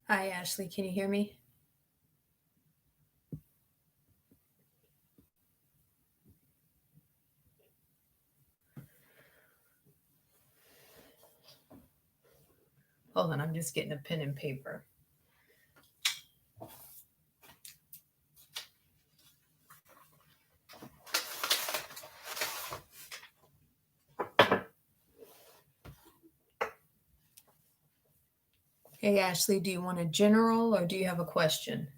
Hi, Ashley. Can you hear me? Hold on, I'm just getting a pen and paper. Hey, Ashley, do you want a general or do you have a question?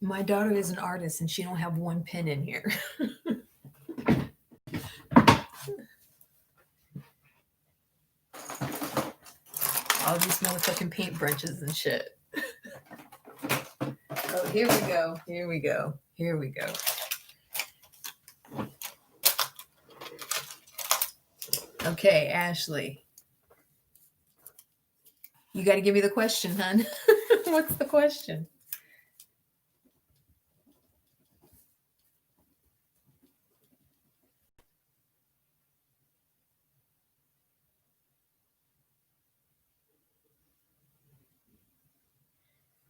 My daughter is an artist and she don't have one pen in here. All these motherfucking paintbrushes and shit. Oh, here we go. Here we go. Here we go. Okay, Ashley. You got to give me the question, hon. What's the question?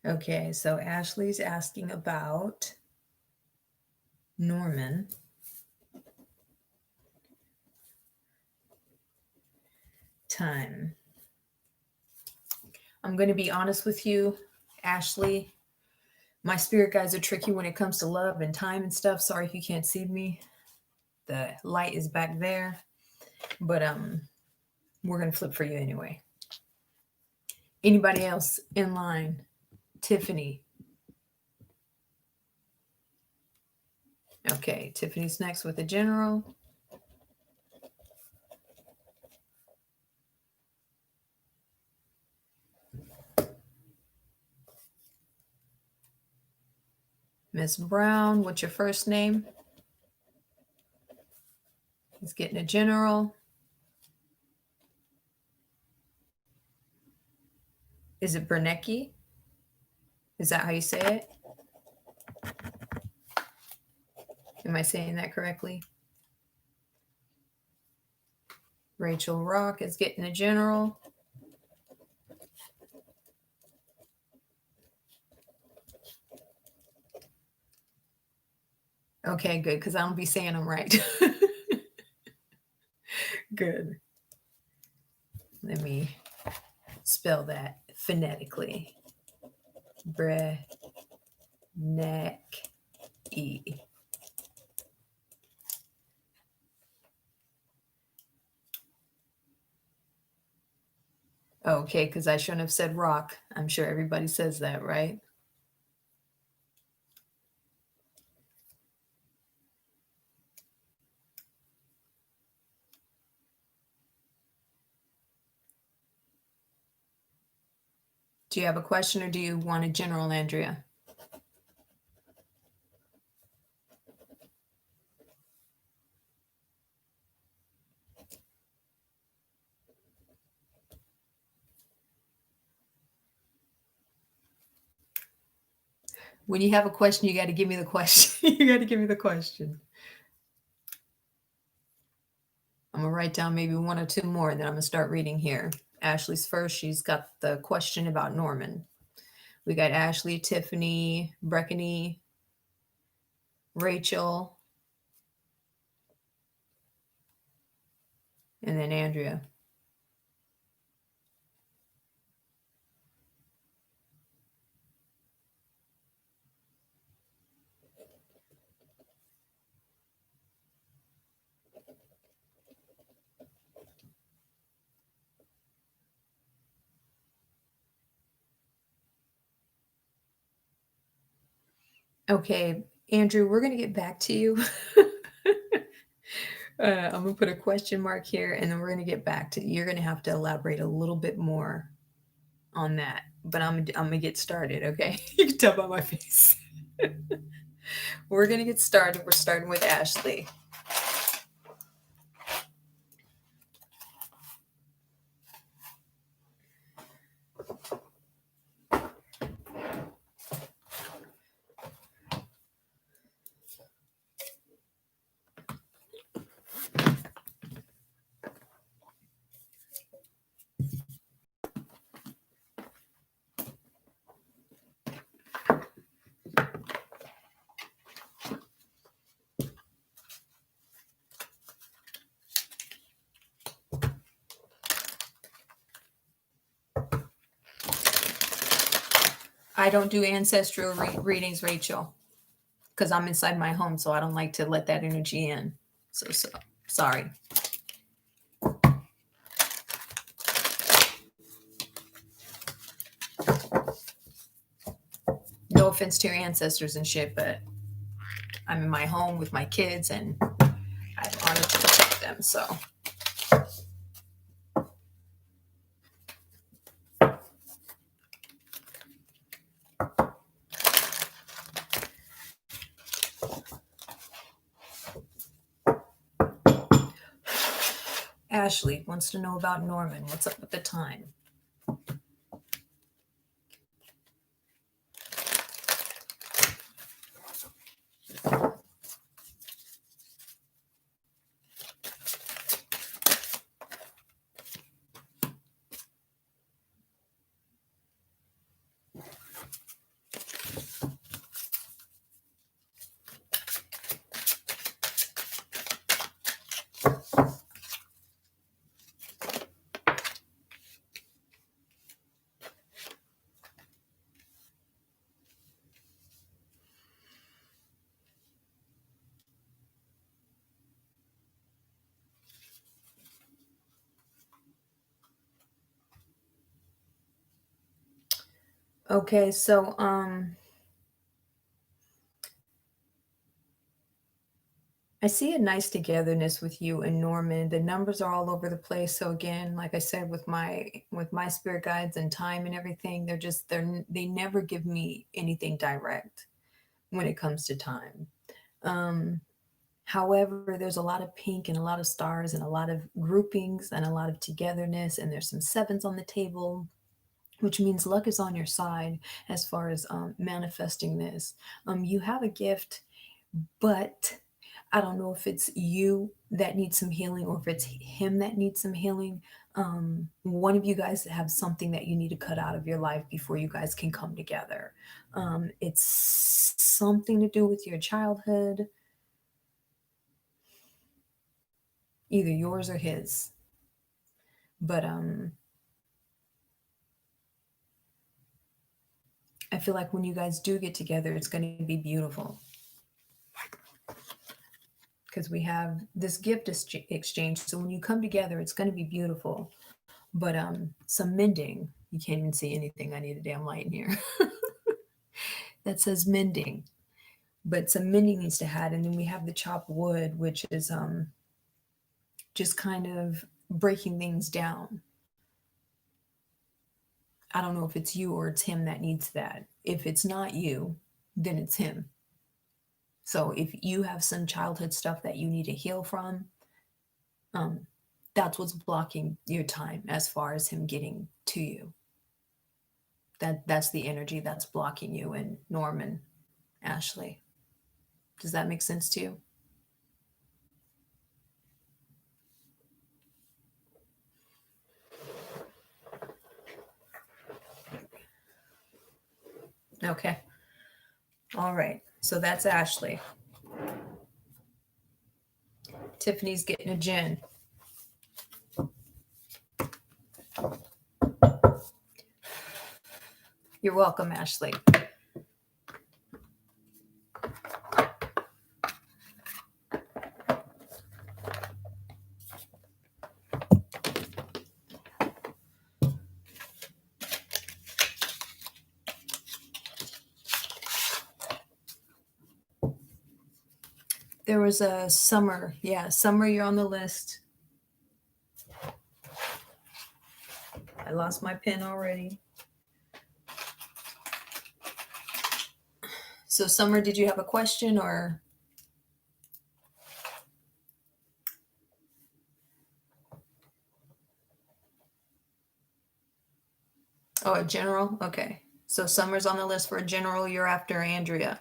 Okay, so Ashley's asking about Norman. Time. I'm going to be honest with you, Ashley. My spirit guides are tricky when it comes to love and time and stuff. Sorry if you can't see me. The light is back there. But we're going to flip for you anyway. Anybody else in line? Tiffany. Okay, Tiffany's next with the general. Miss Brown, what's your first name? He's getting a general. Is it Bernecki? Is that how you say it? Am I saying that correctly? Rachel Rock is getting a general. Okay, good, because I don't be saying them right. Good. Let me spell that phonetically. Brenecki. Okay, because I shouldn't have said rock. I'm sure everybody says that, right? Do you have a question or do you want a general, Andrea? When you have a question, you got to give me the question. You got to give me the question. I'm going to write down maybe one or two more, and then I'm going to start reading here. Ashley's first. She's got the question about Norman. We got Ashley, Tiffany, Breckany, Rachel, and then Andrea. Okay, Andrew, we're going to get back to you. I'm going to put a question mark here and then we're going to get back to you're going to have to elaborate a little bit more on that. But I'm going to get started, okay? You can tell by my face. We're going to get started. We're starting with Ashley. I don't do ancestral readings, Rachel, because I'm inside my home, so I don't like to let that energy in. So sorry. No offense to your ancestors and shit, but I'm in my home with my kids and I'm honored to protect them. So Ashley wants to know about Norman. What's up with the time? Okay, so I see a nice togetherness with you and Norman. The numbers are all over the place. So again, like I said, with my spirit guides and time and everything, they never give me anything direct when it comes to time. However, there's a lot of pink and a lot of stars and a lot of groupings and a lot of togetherness, and there's some sevens on the table, which means luck is on your side as far as manifesting this. You have a gift, but I don't know if it's you that needs some healing or if it's him that needs some healing. One of you guys have something that you need to cut out of your life before you guys can come together. It's something to do with your childhood, either yours or his. But I feel like when you guys do get together, it's going to be beautiful. Because we have this gift exchange. So when you come together, it's going to be beautiful. But some mending. You can't even see anything. I need a damn light in here. That says mending. But some mending needs to happen. And then we have the chopped wood, which is just kind of breaking things down. I don't know if it's you or it's him that needs that. If it's not you, then it's him. So if you have some childhood stuff that you need to heal from, that's what's blocking your time as far as him getting to you. That's the energy that's blocking you and Norman, Ashley. Does that make sense to you? Okay. All right. So that's Ashley. Tiffany's getting a gin. You're welcome, Ashley. There was a Summer. Yeah, Summer, you're on the list. I lost my pen already. So Summer, did you have a question or? Oh, a general? Okay. So Summer's on the list for a general. You're after Andrea.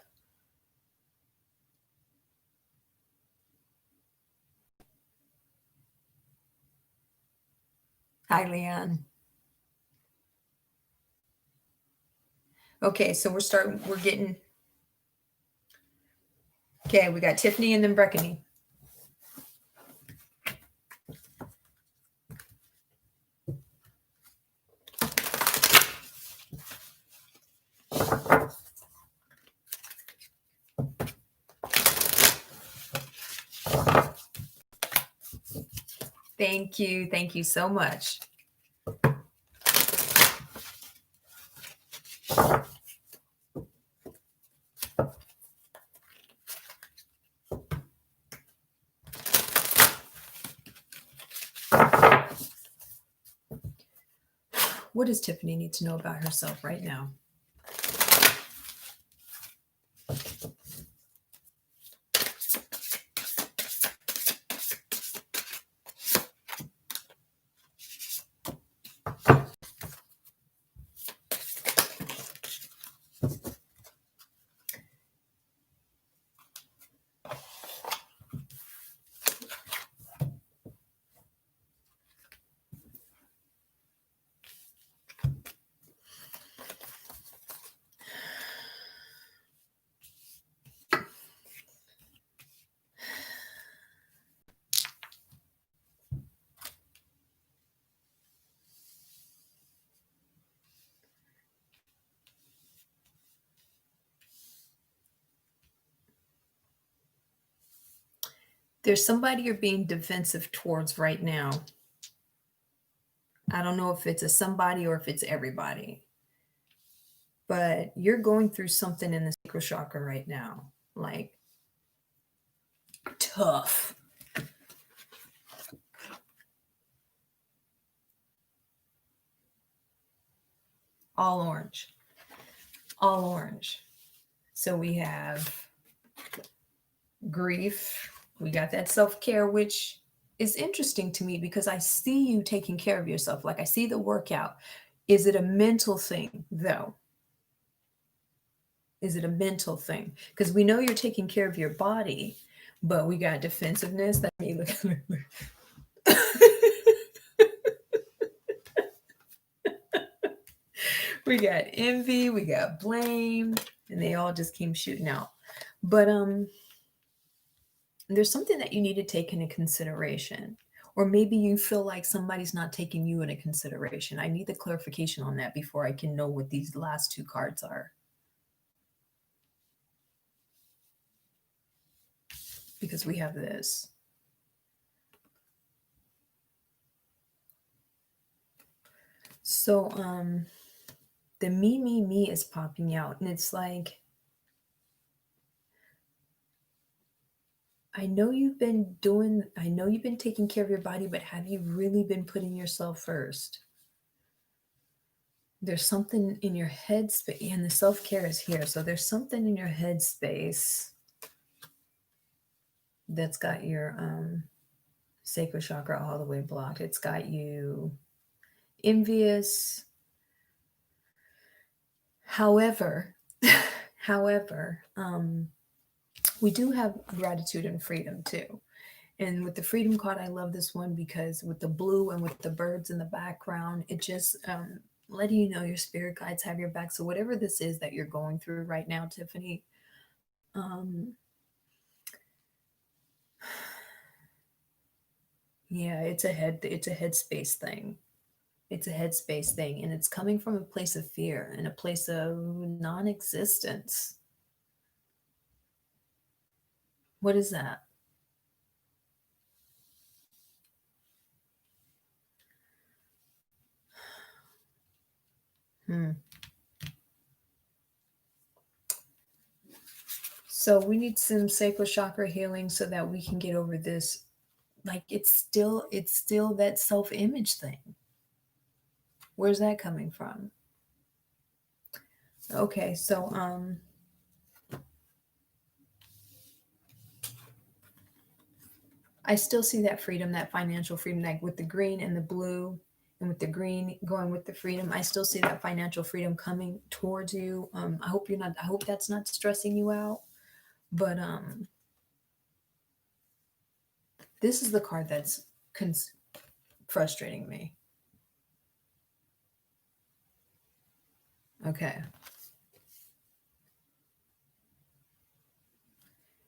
Hi, Leanne. Okay, so we're getting. Okay, we got Tiffany and then Breckany. Thank you. Thank you so much. What does Tiffany need to know about herself right now? There's somebody you're being defensive towards right now. I don't know if it's a somebody or if it's everybody, but you're going through something in the sacral chakra right now. Like, tough. All orange. All orange. So we have grief. We got that self-care, which is interesting to me because I see you taking care of yourself. Like I see the workout. Is it a mental thing, though? Is it a mental thing? Because we know you're taking care of your body, but we got defensiveness. That me look. We got envy, we got blame, and they all just came shooting out. But there's something that you need to take into consideration. Or maybe you feel like somebody's not taking you into consideration. I need the clarification on that before I can know what these last two cards are. Because we have this. So the me is popping out, and it's like, I know you've been taking care of your body, but have you really been putting yourself first? There's something in your head space, and the self-care is here. So there's something in your head space that's got your sacral chakra all the way blocked. It's got you envious. However, we do have gratitude and freedom too. And with the freedom card, I love this one because with the blue and with the birds in the background, it just letting you know your spirit guides have your back. So whatever this is that you're going through right now, Tiffany, yeah, it's a headspace thing. It's a headspace thing, and it's coming from a place of fear and a place of non-existence. What is that? So we need some sacral chakra healing so that we can get over this. Like it's still that self-image thing. Where's that coming from? Okay, so I still see that freedom, that financial freedom, like with the green and the blue, and with the green going with the freedom. I still see that financial freedom coming towards you. I hope that's not stressing you out. But this is the card that's frustrating me. Okay.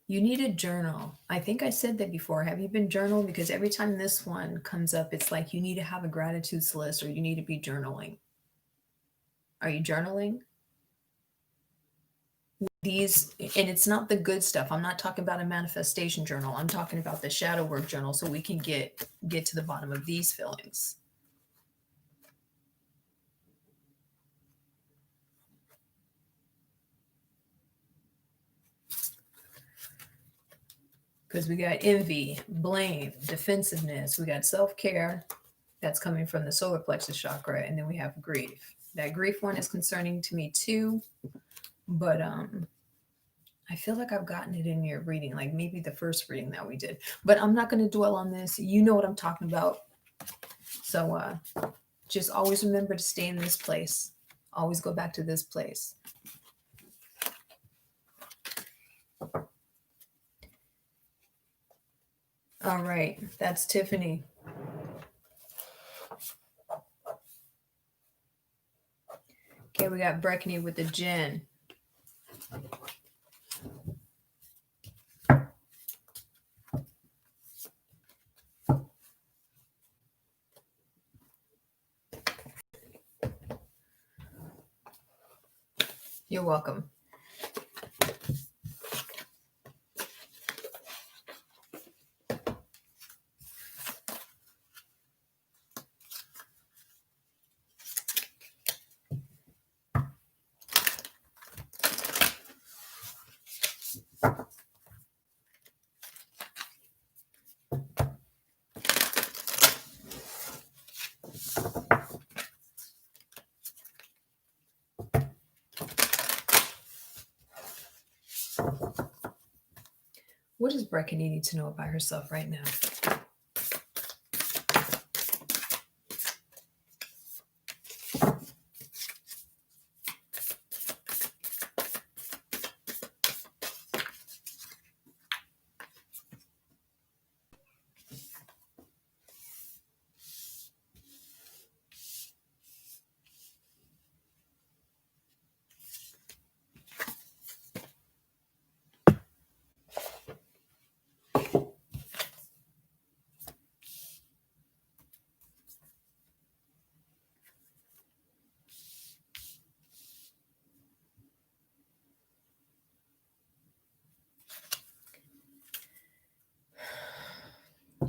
You need a journal. I think I said that before. Have you been journal? Because every time this one comes up, it's like you need to have a gratitude list or you need to be journaling. Are you journaling? these, and it's not the good stuff. I'm not talking about a manifestation journal. I'm talking about the shadow work journal, so we can get to the bottom of these feelings. Because we got envy, blame, defensiveness. We got self-care. That's coming from the solar plexus chakra, and then we have grief. That grief one is concerning to me too, but I feel like I've gotten it in your reading, like maybe the first reading that we did. But I'm not going to dwell on this. You know what I'm talking about. So just always remember to stay in this place. Always go back to this place. All right, that's Tiffany. Okay, we got Breckney with the gin. You're welcome. What does Breckney need to know about herself right now?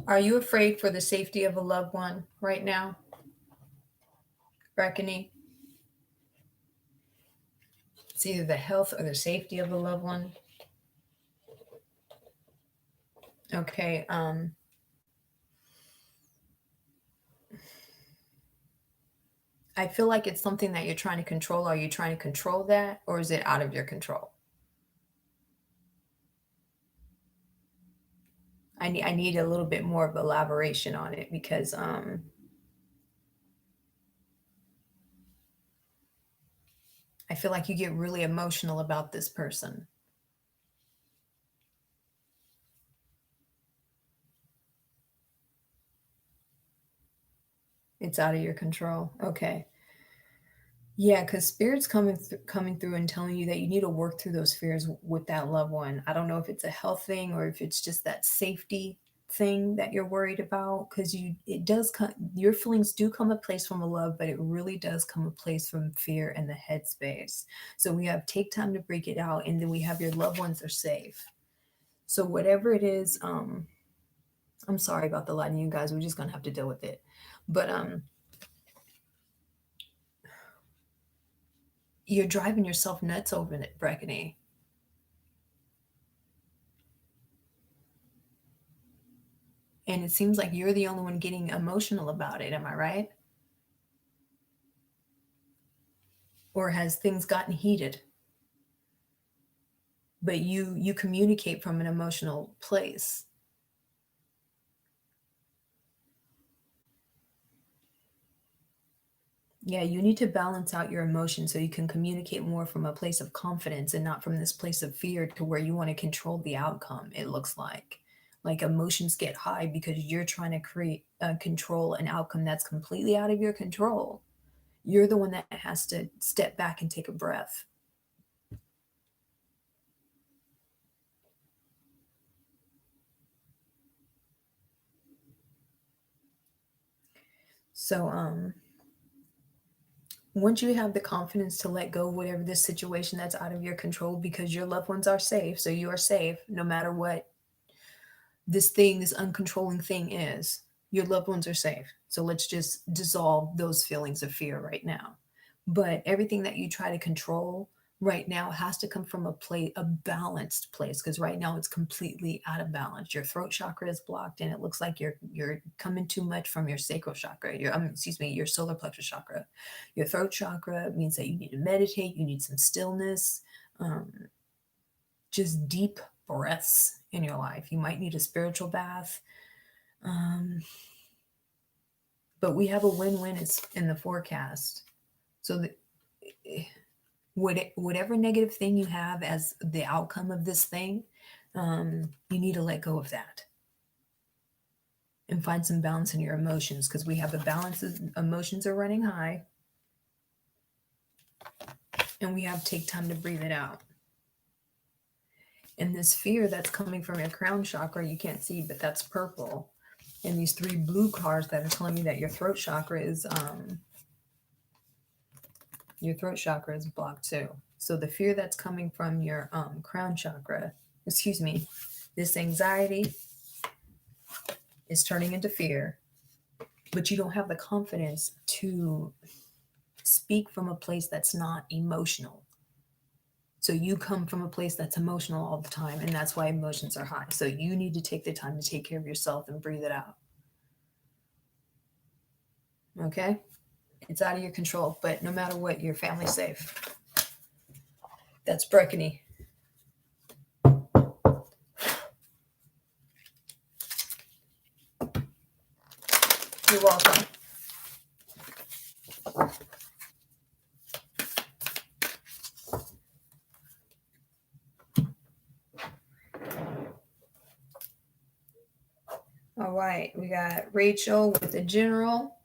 Are you afraid for the safety of a loved one right now, Breckney? It's either the health or the safety of a loved one. Okay. I feel like it's something that you're trying to control. Are you trying to control that, or is it out of your control? I need a little bit more of elaboration on it, because I feel like you get really emotional about this person. It's out of your control. Okay. Yeah, because spirit's coming through and telling you that you need to work through those fears with that loved one. I don't know if it's a health thing or if it's just that safety thing that you're worried about. Because it does come, your feelings do come a place from a love, but it really does come a place from fear and the headspace. So we have take time to break it out, and then we have your loved ones are safe. So whatever it is, I'm sorry about the lighting, you guys. We're just gonna have to deal with it. But you're driving yourself nuts over it, Breckney. And it seems like you're the only one getting emotional about it. Am I right? Or has things gotten heated? But you communicate from an emotional place. Yeah, you need to balance out your emotions so you can communicate more from a place of confidence and not from this place of fear to where you want to control the outcome. It looks like emotions get high because you're trying to create control an outcome that's completely out of your control. You're the one that has to step back and take a breath. So Once you have the confidence to let go of whatever this situation that's out of your control, because your loved ones are safe, so you are safe no matter what this thing, this uncontrolling thing is. Your loved ones are safe. So let's just dissolve those feelings of fear right now. But everything that you try to control right now has to come from a balanced place, because right now it's completely out of balance. Your throat chakra is blocked, and it looks like you're coming too much from your sacral chakra. Your solar plexus chakra. Your throat chakra means that you need to meditate. You need some stillness. Um, just deep breaths in your life. You might need a spiritual bath. Um, but we have a win-win in the forecast. So that whatever negative thing you have as the outcome of this thing, you need to let go of that and find some balance in your emotions, because we have a balance. Emotions are running high, and we have to take time to breathe it out. And this fear that's coming from your crown chakra, you can't see, but that's purple. And these 3 blue cards that are telling you that your throat chakra is blocked too. So the fear that's coming from your crown chakra, this anxiety is turning into fear, but you don't have the confidence to speak from a place that's not emotional. So you come from a place that's emotional all the time, and that's why emotions are high. So you need to take the time to take care of yourself and breathe it out. Okay? It's out of your control, but no matter what, your family's safe. That's Brecony. You're welcome. All right, we got Rachel with the general.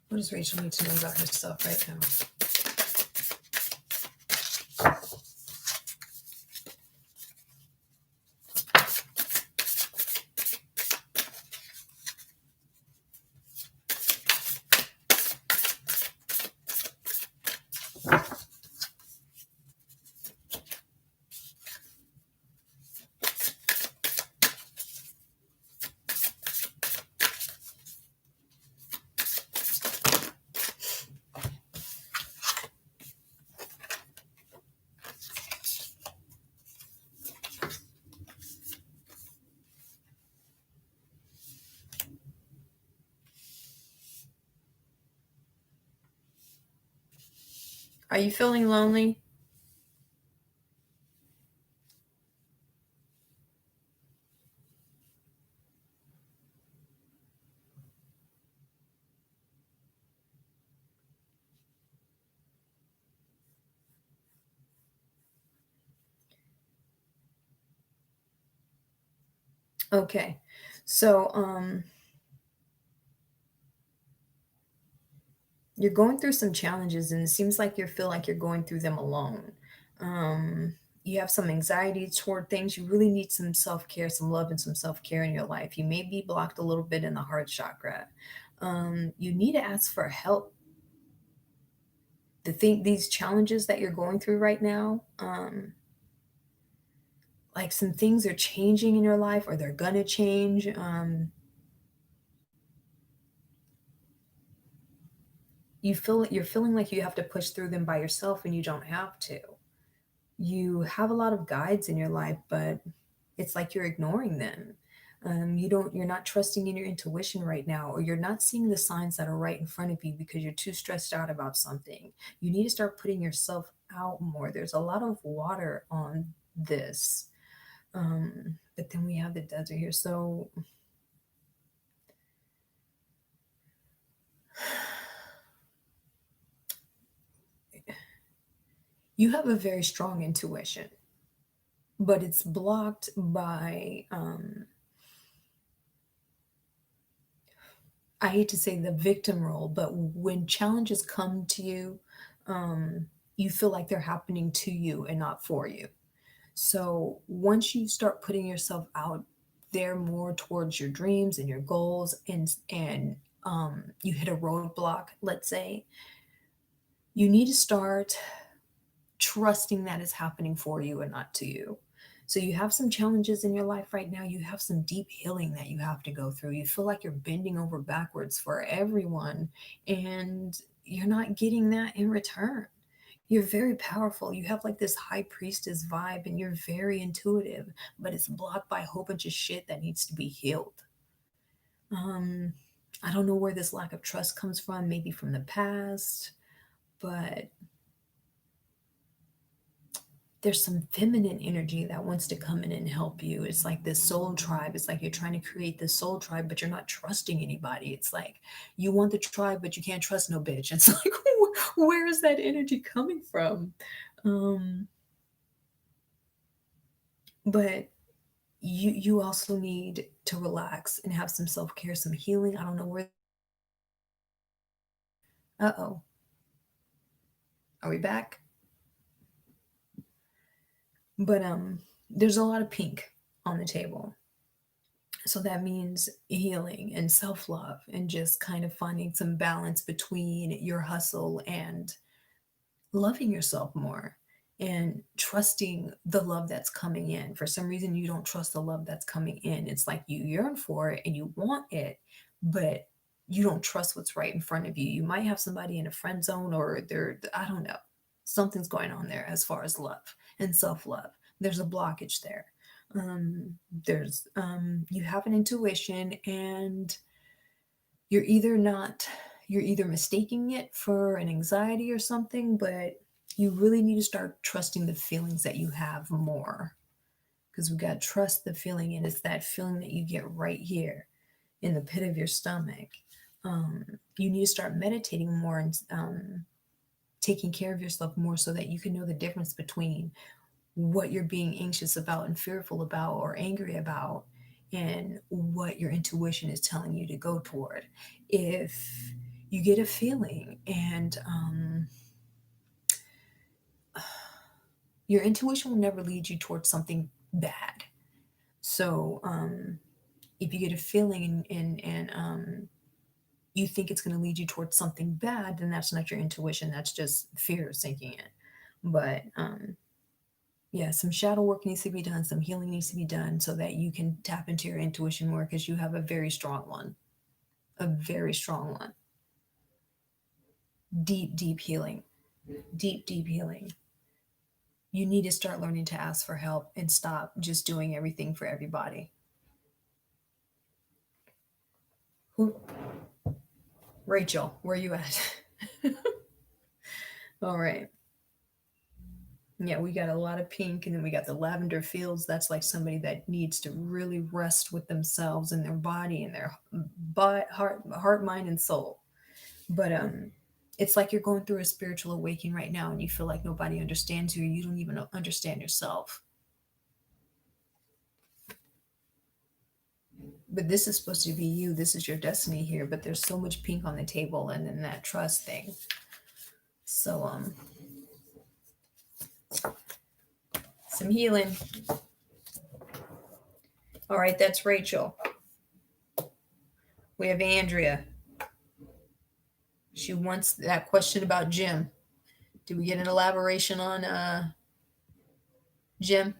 What does Rachel need to know about herself right now? Are you feeling lonely? Okay. So, you're going through some challenges, and it seems like you feel like you're going through them alone. Um, you have some anxiety toward things. You really need some self-care, some love, and some self-care in your life. You may be blocked a little bit in the heart chakra. You need to ask for help. These challenges that you're going through right now, like some things are changing in your life, or they're gonna change. You're feeling like you have to push through them by yourself, and you don't have to. You have a lot of guides in your life, but it's like you're ignoring them. You're not trusting in your intuition right now, or you're not seeing the signs that are right in front of you because you're too stressed out about something. You need to start putting yourself out more. There's a lot of water on this. But then we have the desert here. So you have a very strong intuition, but it's blocked by, I hate to say the victim role, but when challenges come to you, you feel like they're happening to you and not for you. So once you start putting yourself out there more towards your dreams and your goals, and you hit a roadblock, let's say, you need to start trusting that it's happening for you and not to you. So you have some challenges in your life right now. You have some deep healing that you have to go through. You feel like you're bending over backwards for everyone, and you're not getting that in return. You're very powerful. You have like this high priestess vibe, and you're very intuitive, but it's blocked by a whole bunch of shit that needs to be healed. Um, I don't know where this lack of trust comes from, maybe from the past, but there's some feminine energy that wants to come in and help you. It's like this soul tribe. It's like you're trying to create this soul tribe, but you're not trusting anybody. It's like you want the tribe, but you can't trust no bitch. It's like, where is that energy coming from? Um, but you also need to relax and have some self-care, some healing. I don't know where. Uh-oh. Are we back? But there's a lot of pink on the table. So that means healing and self love and just kind of finding some balance between your hustle and loving yourself more and trusting the love that's coming in. For some reason, you don't trust the love that's coming in. It's like you yearn for it and you want it, but you don't trust what's right in front of you. You might have somebody in a friend zone, or they're, I don't know, something's going on there as far as love and self love. There's a blockage there. You have an intuition, and you're either not you're either mistaking it for an anxiety or something, but you really need to start trusting the feelings that you have more, because we got to trust the feeling, and it's that feeling that you get right here in the pit of your stomach. You need to start meditating more and taking care of yourself more, so that you can know the difference between what you're being anxious about and fearful about or angry about, and what your intuition is telling you to go toward. If you get a feeling and your intuition will never lead you towards something bad. So if you get a feeling and you think it's going to lead you towards something bad, then that's not your intuition. That's just fear sinking in. But yeah, some shadow work needs to be done, some healing needs to be done, so that you can tap into your intuition more, because you have a very strong one, a very strong one. Deep, deep healing, deep, deep healing. You need to start learning to ask for help and stop just doing everything for everybody. Who, Rachel, where you at? All right. Yeah, we got a lot of pink, and then we got the lavender fields. That's like somebody that needs to really rest with themselves and their body and their heart, mind, and soul. But it's like you're going through a spiritual awakening right now, and you feel like nobody understands you. You don't even understand yourself. But this is supposed to be you. This is your destiny here. But there's so much pink on the table, and then that trust thing. So some healing. All right, that's Rachel. We have Andrea. She wants that question about Jim. Did we get an elaboration on Jim?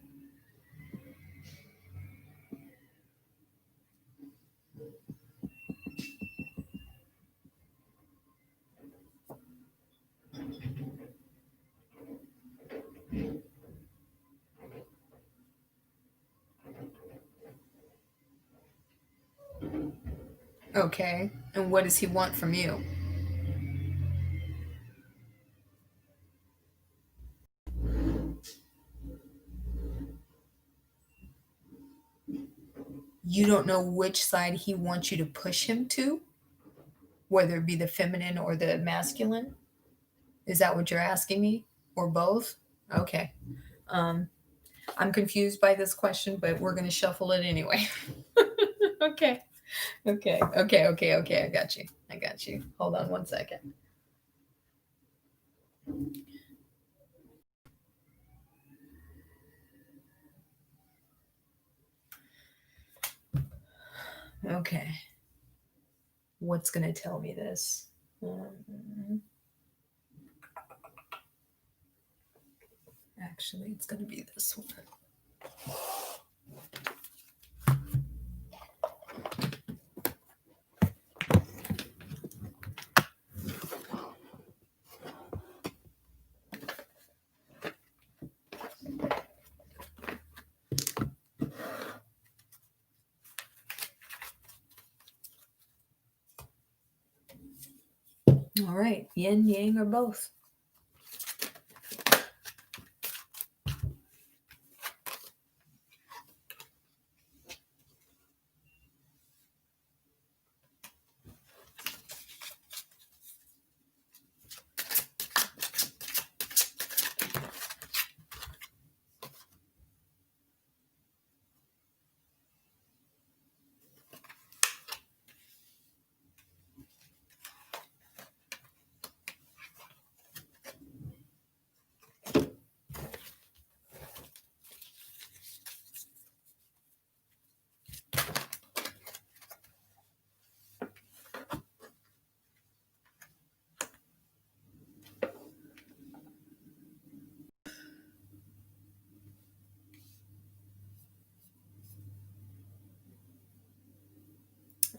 Okay. And what does he want from you? you don't know which side he wants you to push him to, whether it be the feminine or the masculine. Is that what you're asking me? Or both? Okay. Um, I'm confused by this question, but we're going to shuffle it anyway. Okay. Okay. I got you. Hold on one second. Okay. What's going to tell me this? Actually, it's going to be this one. All right, yin, yang, or both?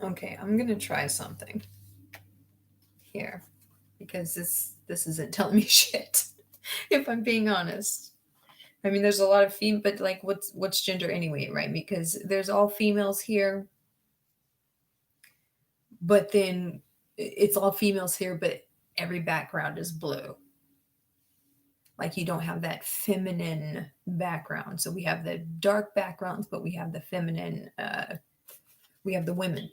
Okay, I'm going to try something here because this isn't telling me shit, if I'm being honest. I mean, there's a lot of female, but like, what's gender anyway, right? Because there's all females here, but then it's all females here, but every background is blue. Like you don't have that feminine background. So we have the dark backgrounds, but we have the feminine. We have the women.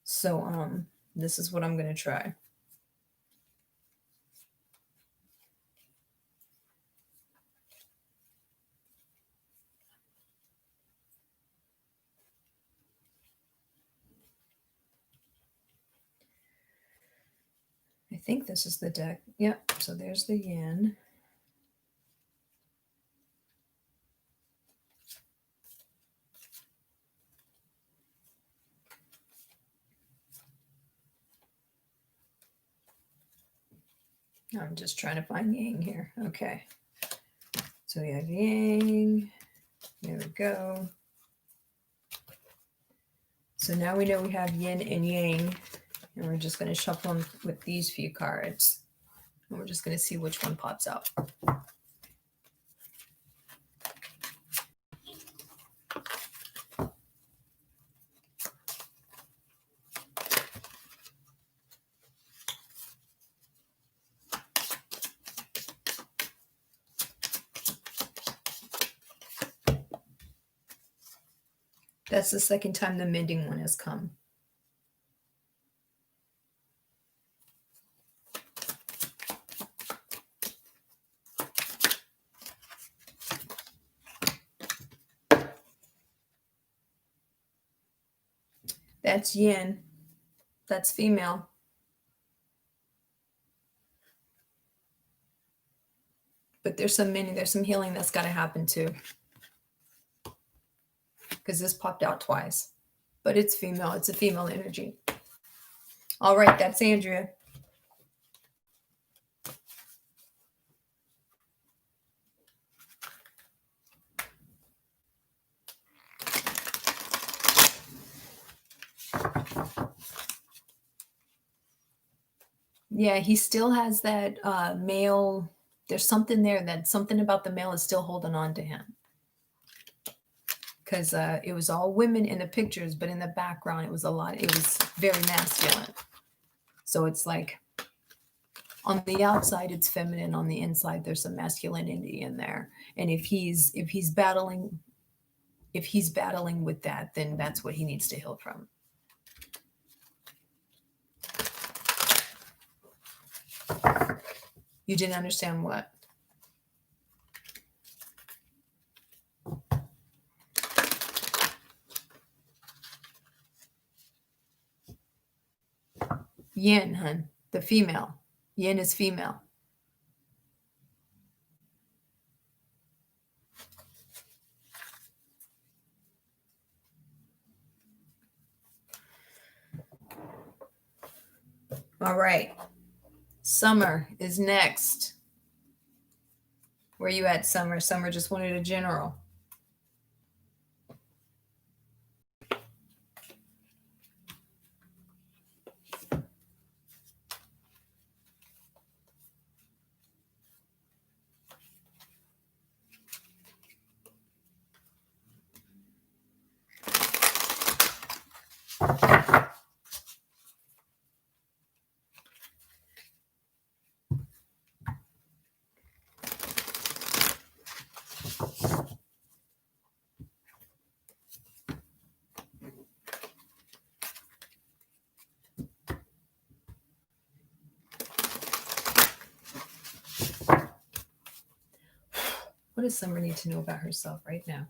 So this is what I'm gonna try. I think this is the deck. Yep. So there's the yin. I'm just trying to find yang here. Okay. So we have yang. There we go. So now we know we have yin and yang, and we're just going to shuffle them with these few cards. And we're just going to see which one pops out. That's the second time the mending one has come. That's yin. That's female. But there's some healing that's got to happen too. Because this popped out twice. But it's female. It's a female energy. All right, that's Andrea. Yeah, he still has that male. There's something there something about the male is still holding on to him. Because it was all women in the pictures, but in the background, it was very masculine. So it's like on the outside, it's feminine. On the inside, there's some masculinity in there. And if he's battling, if he's battling with that, then that's what he needs to heal from. You didn't understand what? Yin, hun, the female. Yin is female. All right. Summer is next. Where you at, Summer? Summer just wanted a general. What does Summer need to know about herself right now?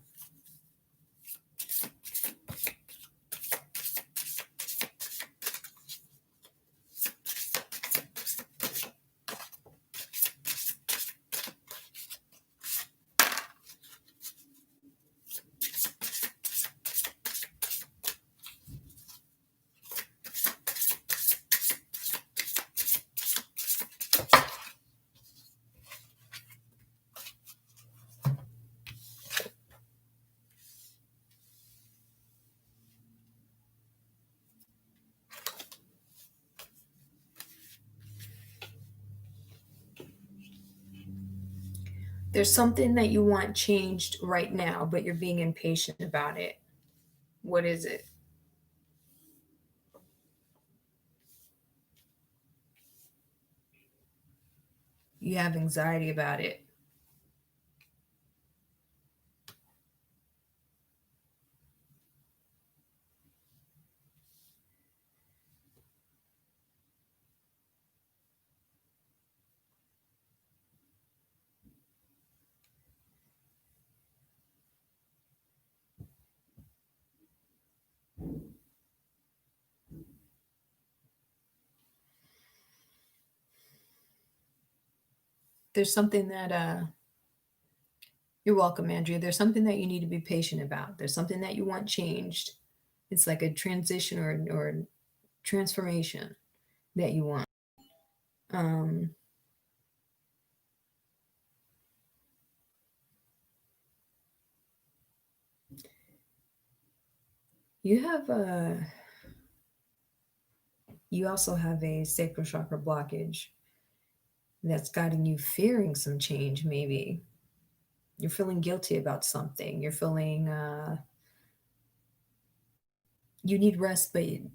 There's something that you want changed right now, but you're being impatient about it. What is it? You have anxiety about it. There's something that you're welcome, Andrea. There's something that you need to be patient about. There's something that you want changed. It's like a transition or transformation that you want. Um, you have a. You also have a sacral chakra blockage that's gotten you fearing some change. Maybe you're feeling guilty about something. You're feeling you need rest, but you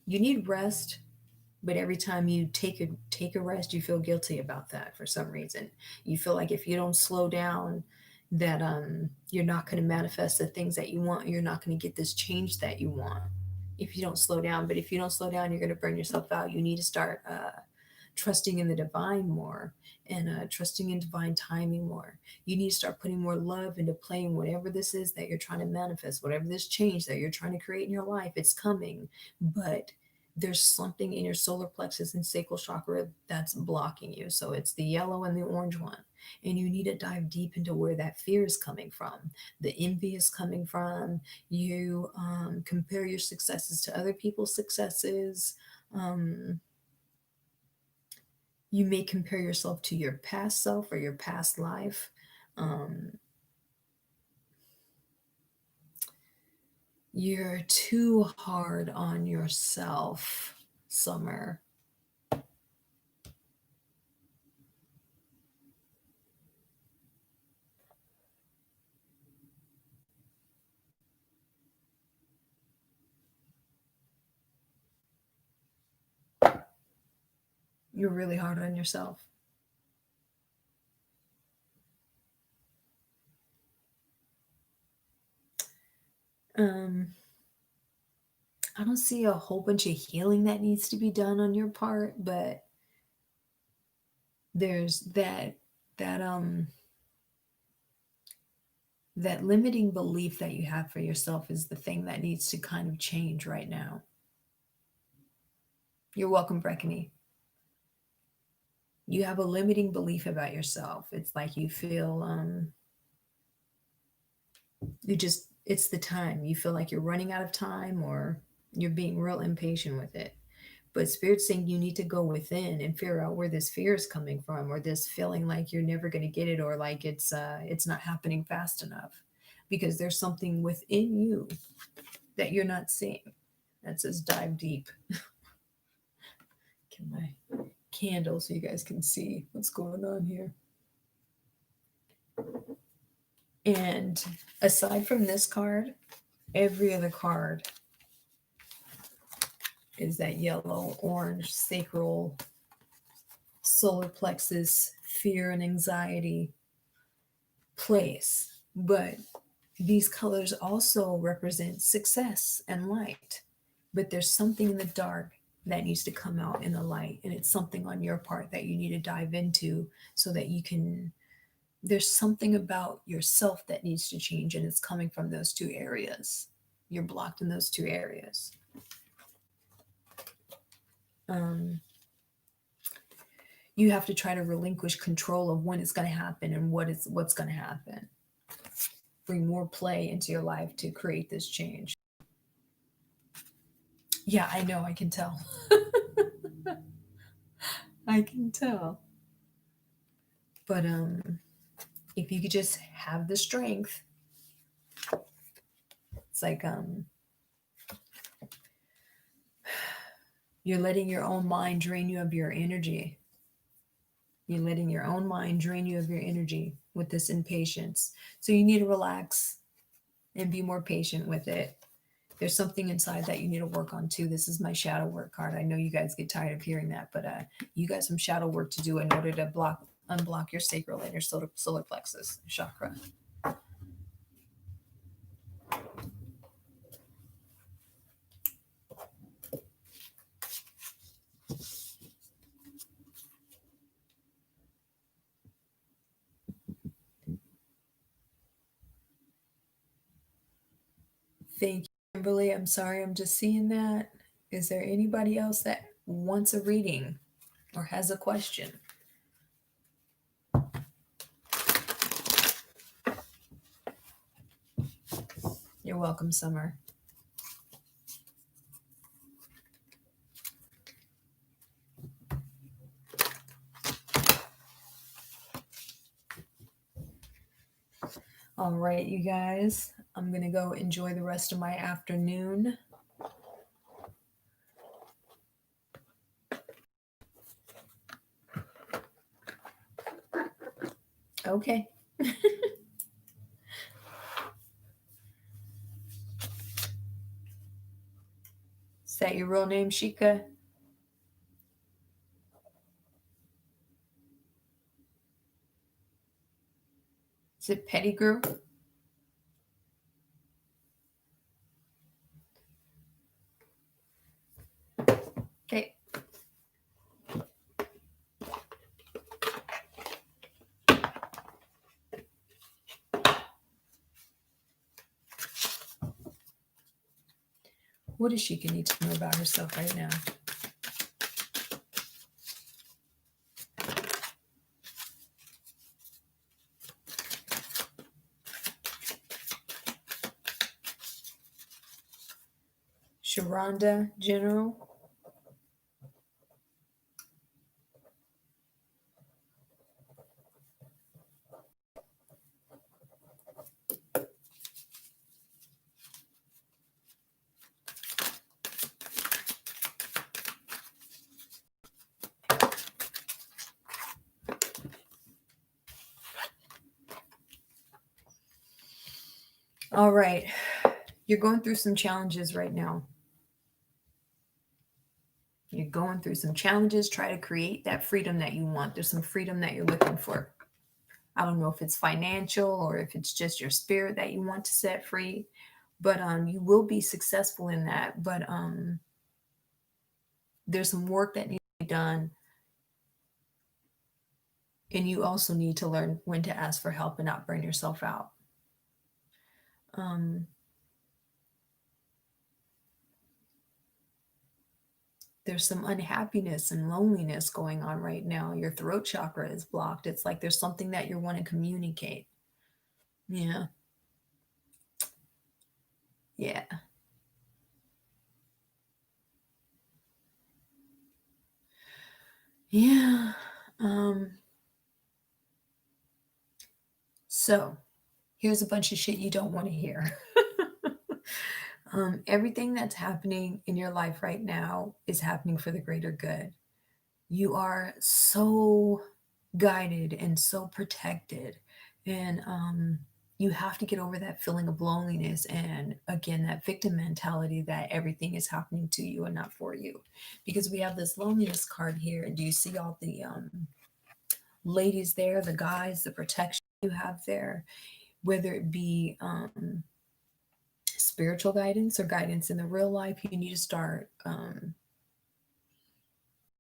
need rest. But every time you take a rest, you feel guilty about that for some reason. You feel like if you don't slow down, that you're not going to manifest the things that you want. You're not going to get this change that you want if you don't slow down. But if you don't slow down, you're going to burn yourself out. You need to start trusting in the divine more and trusting in divine timing more. You need to start putting more love into playing whatever this is that you're trying to manifest, whatever this change that you're trying to create in your life. It's coming, but there's something in your solar plexus and sacral chakra that's blocking you. So it's the yellow and the orange one. And you need to dive deep into where that fear is coming from. The envy is coming from. You compare your successes to other people's successes. You may compare yourself to your past self or your past life. You're too hard on yourself, Summer. You're really hard on yourself. Um, I don't see a whole bunch of healing that needs to be done on your part, but there's that that limiting belief that you have for yourself is the thing that needs to kind of change right now. You're welcome, Breckany. You have a limiting belief about yourself. It's like you feel you just it's the time. You feel like you're running out of time or you're being real impatient with it. But Spirit's saying you need to go within and figure out where this fear is coming from, or this feeling like you're never going to get it, or like it's not happening fast enough, because there's something within you that you're not seeing. That says dive deep. Get my candle so you guys can see what's going on here. And aside from this card, every other card is that yellow, orange, sacral, solar plexus, fear and anxiety place. But these colors also represent success and light. But there's something in the dark that needs to come out in the light. And it's something on your part that you need to dive into so that you can. There's something about yourself that needs to change. And it's coming from those two areas. You're blocked in those two areas. You have to try to relinquish control of when it's going to happen and what's going to happen. Bring more play into your life to create this change. Yeah, I know, I can tell. I can tell. But if you could just have the strength, it's like you're letting your own mind drain you of your energy. You're letting your own mind drain you of your energy with this impatience. So you need to relax and be more patient with it. There's something inside that you need to work on too. This is my shadow work card. I know you guys get tired of hearing that, but you got some shadow work to do in order to unblock your sacral and your solar plexus chakra. Thank you, Kimberly. I'm sorry, I'm just seeing that. Is there anybody else that wants a reading or has a question? You're welcome, Summer. All right, you guys, I'm going to go enjoy the rest of my afternoon. Okay. Is that your real name, Shika? Is it Pettigrew? Okay. What does Shika need to know about herself right now? Sharonda, General. All right. You're going through some challenges right now. You're going through some challenges. Try to create that freedom that you want. There's some freedom that you're looking for. I don't know if it's financial or if it's just your spirit that you want to set free, But you will be successful in that. But there's some work that needs to be done, and you also need to learn when to ask for help and not burn yourself out. Um, there's some unhappiness and loneliness going on right now. Your throat chakra is blocked. It's like there's something that you want to communicate. Yeah. Yeah. Yeah. Um, so here's a bunch of shit you don't want to hear. Everything that's happening in your life right now is happening for the greater good. You are so guided and so protected. And you have to get over that feeling of loneliness and, again, that victim mentality that everything is happening to you and not for you. Because we have this loneliness card here. And do you see all the ladies there, the guys, the protection you have there, whether it be spiritual guidance or guidance in the real life? You need to start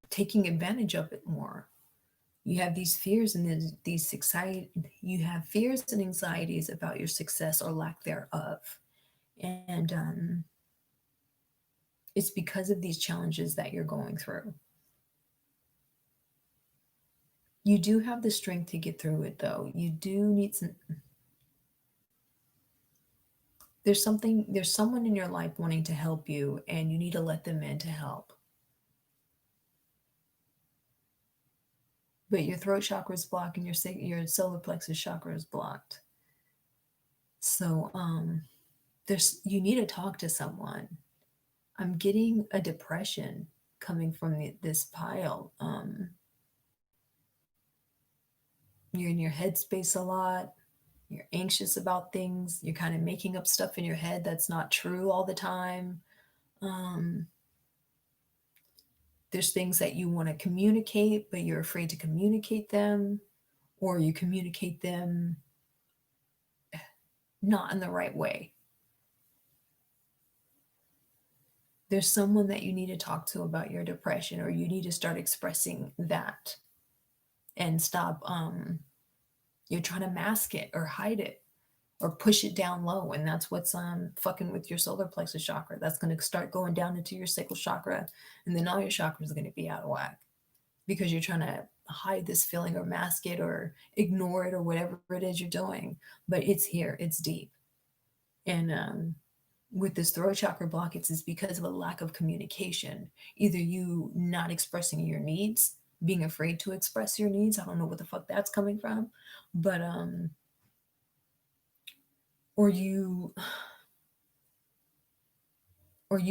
taking advantage of it more. You have these fears and these anxiety. You have fears and anxieties about your success or lack thereof, and it's because of these challenges that you're going through. You do have the strength to get through it, though. You do need some. There's someone in your life wanting to help you, and you need to let them in to help. But your throat chakra is blocked and your solar plexus chakra is blocked. So there's you need to talk to someone. I'm getting a depression coming from this pile. You're in your headspace a lot. You're anxious about things. You're kind of making up stuff in your head that's not true all the time. Um, there's things that you want to communicate, but you're afraid to communicate them, or you communicate them not in the right way. There's someone that you need to talk to about your depression, or you need to start expressing that and stop. You're trying to mask it or hide it or push it down low, and that's what's fucking with your solar plexus chakra. That's going to start going down into your sacral chakra, and then all your chakras are going to be out of whack because you're trying to hide this feeling or mask it or ignore it or whatever it is you're doing. But it's here, it's deep. And with this throat chakra block, it's because of a lack of communication. Either you not expressing your needs, being afraid to express your needs. I don't know what the fuck that's coming from, but or you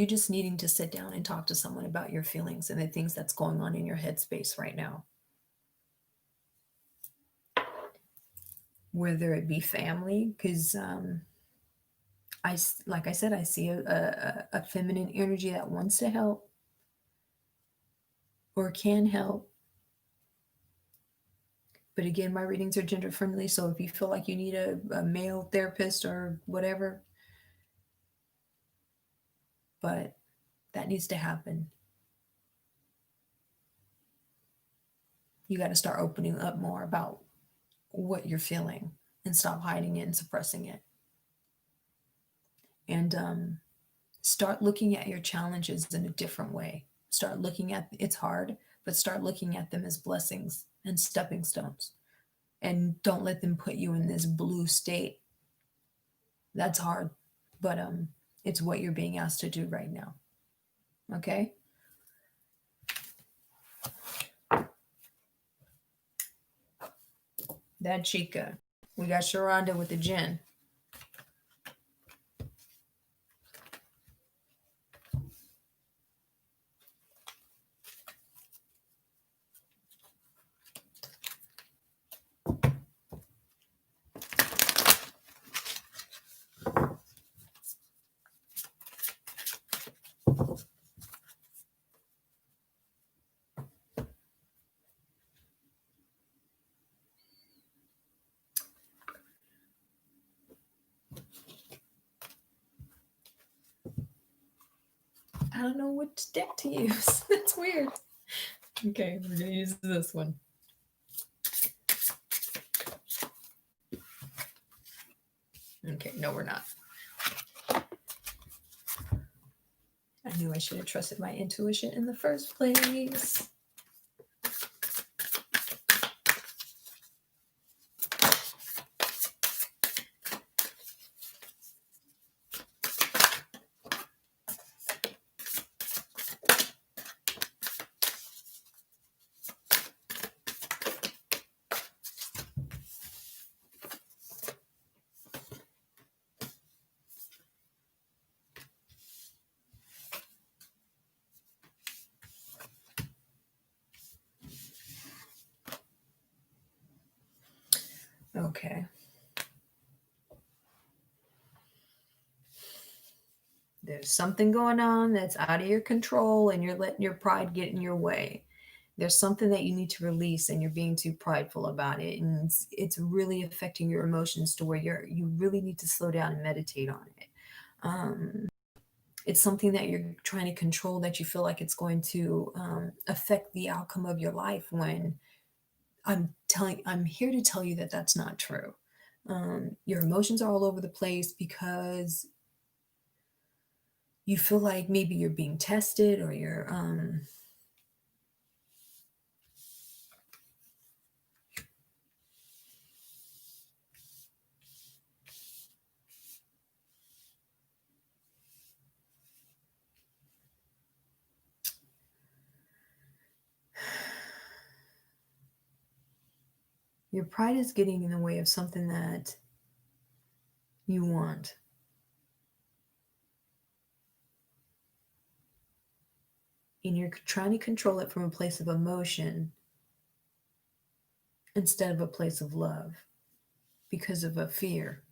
just needing to sit down and talk to someone about your feelings and the things that's going on in your headspace right now. Whether it be family, because like I said, I see a feminine energy that wants to help or can help. But again, my readings are gender friendly, so if you feel like you need a male therapist or whatever, but that needs to happen. You got to start opening up more about what you're feeling and stop hiding it and suppressing it. And start looking at your challenges in a different way. Start looking at it's hard, but start looking at them as blessings and stepping stones. And don't let them put you in this blue state. That's hard, but it's what you're being asked to do right now. Okay? That chica. We got Sharonda with the gin. I don't know which deck to use. That's weird. Okay, we're gonna use this one. Okay, no, we're not. I knew I should have trusted my intuition in the first place. Okay. There's something going on that's out of your control and you're letting your pride get in your way. There's something that you need to release and you're being too prideful about it. And it's really affecting your emotions to where you really need to slow down and meditate on it. It's something that you're trying to control that you feel like it's going to affect the outcome of your life when I'm here to tell you that that's not true. Your emotions are all over the place because you feel like maybe you're being tested or your pride is getting in the way of something that you want. And you're trying to control it from a place of emotion instead of a place of love because of a fear.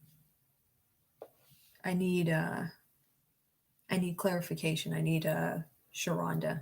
I need I need clarification. I need Sharonda.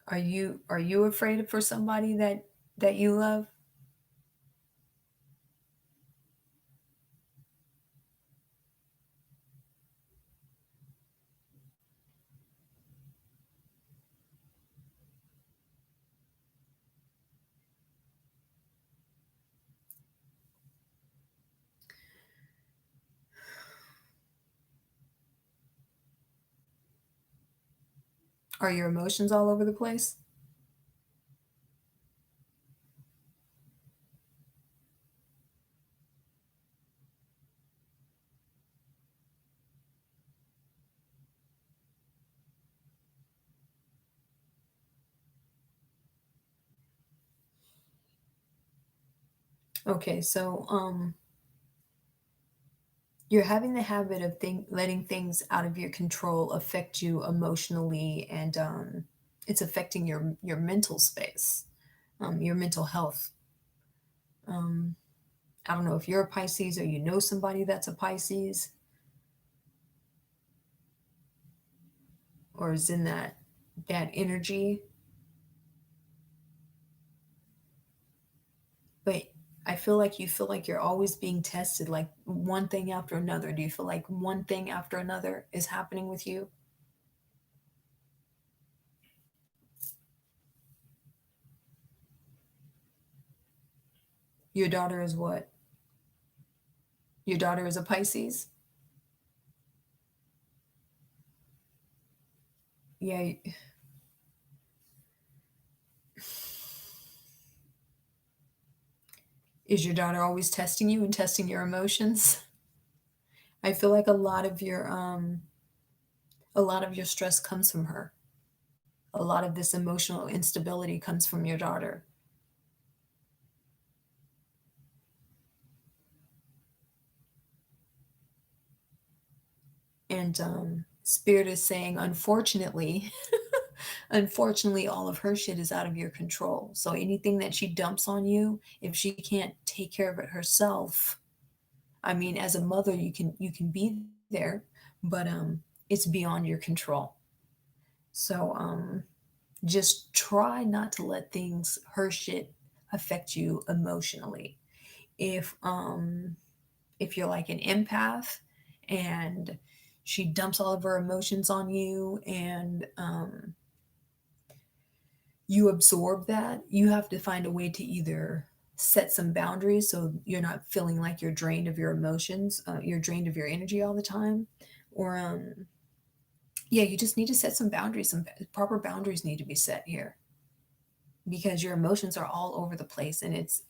Are you afraid for somebody that you love? Are your emotions all over the place? Okay, so you're having the habit of letting things out of your control affect you emotionally, and it's affecting your mental space, your mental health. Um, I don't know if you're a Pisces or you know somebody that's a Pisces or is in that energy, but I feel like you're always being tested, like one thing after another. Do you feel like one thing after another is happening with you? Your daughter is what? Your daughter is a Pisces? Yeah. Is your daughter always testing you and testing your emotions? I feel like a lot of your stress comes from her. A lot of this emotional instability comes from your daughter. And Spirit is saying, unfortunately, unfortunately, all of her shit is out of your control. So anything that she dumps on you, if she can't take care of it herself, I mean, as a mother, you can be there, but it's beyond your control. So just try not to let things, her shit, affect you emotionally. If you're like an empath and she dumps all of her emotions on you, and you absorb that, you have to find a way to either set some boundaries so you're not feeling like you're drained of your emotions, you're drained of your energy all the time, or yeah, you just need to set some boundaries. Some proper boundaries need to be set here, because your emotions are all over the place. And it's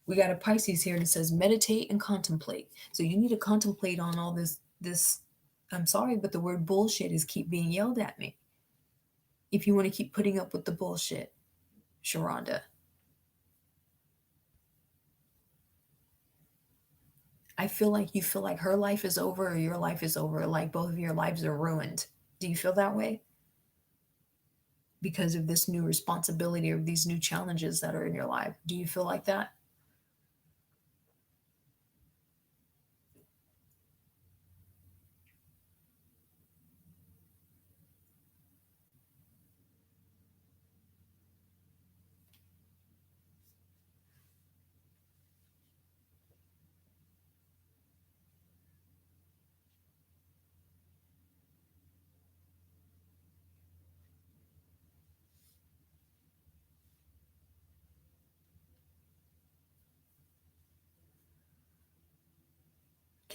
we got a Pisces here that says meditate and contemplate. So you need to contemplate on all this. I'm sorry, but the word bullshit is keep being yelled at me. If you want to keep putting up with the bullshit, Sharonda, I feel like you feel like her life is over or your life is over, like both of your lives are ruined. Do you feel that way? Because of this new responsibility or these new challenges that are in your life. Do you feel like that?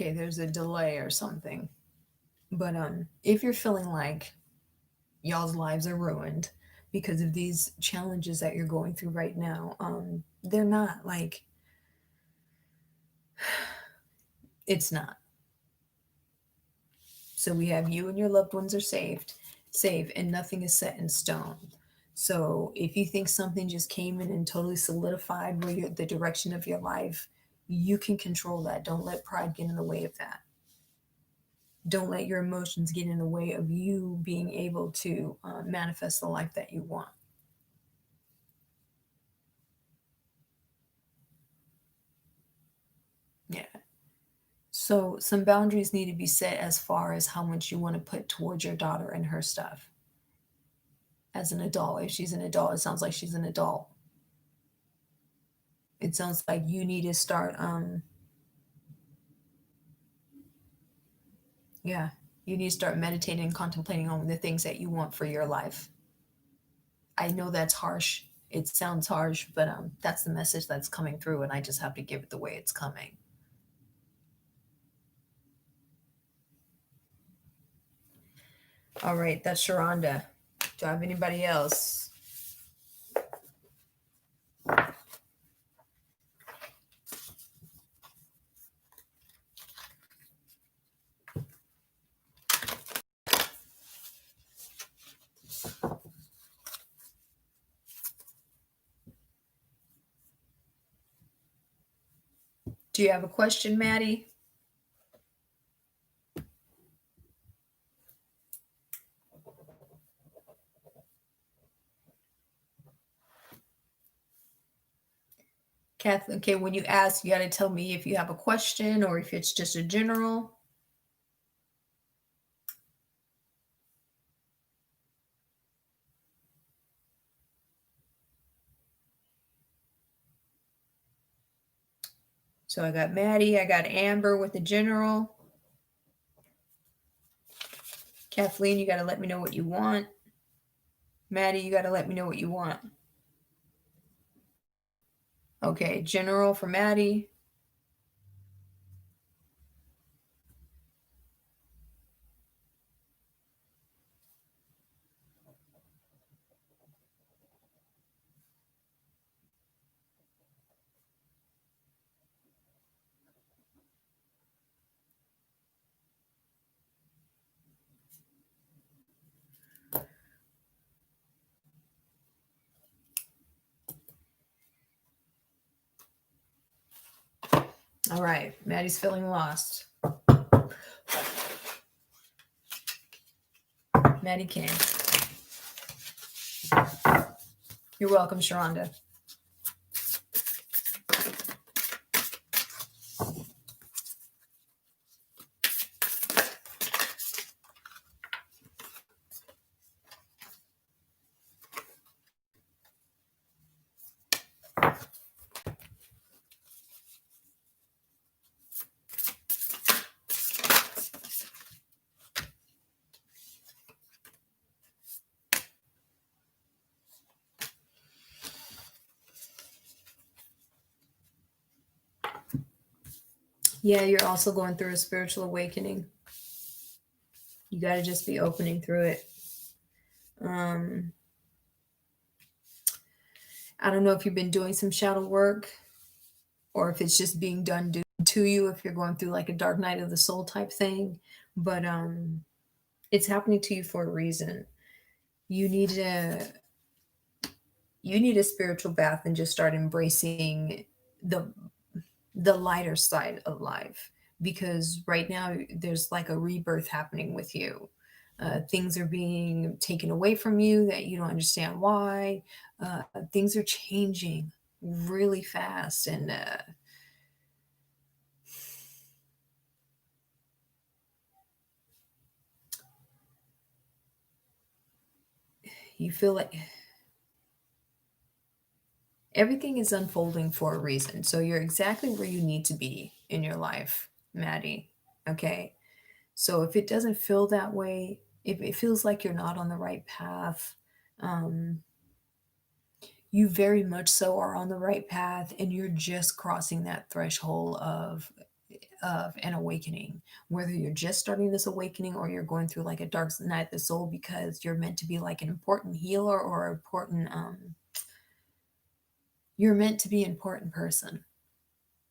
Okay, there's a delay or something. But if you're feeling like y'all's lives are ruined because of these challenges that you're going through right now, they're not like, it's not. So we have you and your loved ones are safe, and nothing is set in stone. So if you think something just came in and totally solidified where the direction of your life, you can control that. Don't let pride get in the way of that. Don't let your emotions get in the way of you being able to manifest the life that you want. Yeah. So some boundaries need to be set as far as how much you want to put towards your daughter and her stuff as an adult. If she's an adult, it sounds like she's an adult. It sounds like you need to start yeah, you need to start meditating and contemplating on the things that you want for your life. I know that's harsh. It sounds harsh, but that's the message that's coming through, and I just have to give it the way it's coming. All right, that's Sharonda. Do I have anybody else? Do you have a question, Maddie? Kathleen, okay, when you ask, you got to tell me if you have a question or if it's just a general. So I got Maddie, I got Amber with the general. Kathleen, you got to let me know what you want. Maddie, you got to let me know what you want. Okay, general for Maddie. All right, Maddie's feeling lost. Maddie can. You're welcome, Sharonda. Yeah, you're also going through a spiritual awakening. You got to just be opening through it. I don't know if you've been doing some shadow work or if it's just being done to you, if you're going through like a dark night of the soul type thing, but it's happening to you for a reason. You need a spiritual bath and just start embracing the lighter side of life, because right now there's like a rebirth happening with you. Things are being taken away from you that you don't understand why. Things are changing really fast, and you feel like everything is unfolding for a reason. So you're exactly where you need to be in your life, Maddie. Okay. So if it doesn't feel that way, if it feels like you're not on the right path, um, you very much so are on the right path, and you're just crossing that threshold of an awakening. Whether you're just starting this awakening or you're going through like a dark night of the soul because you're meant to be like an important healer or important you're meant to be an important person,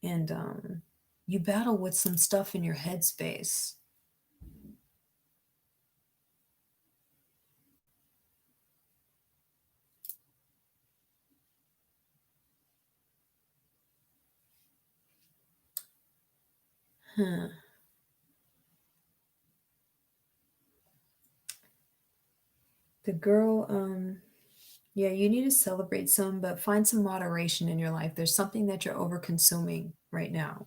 and you battle with some stuff in your headspace. Huh. The girl, yeah, you need to celebrate some, but find some moderation in your life. There's something that you're over consuming right now.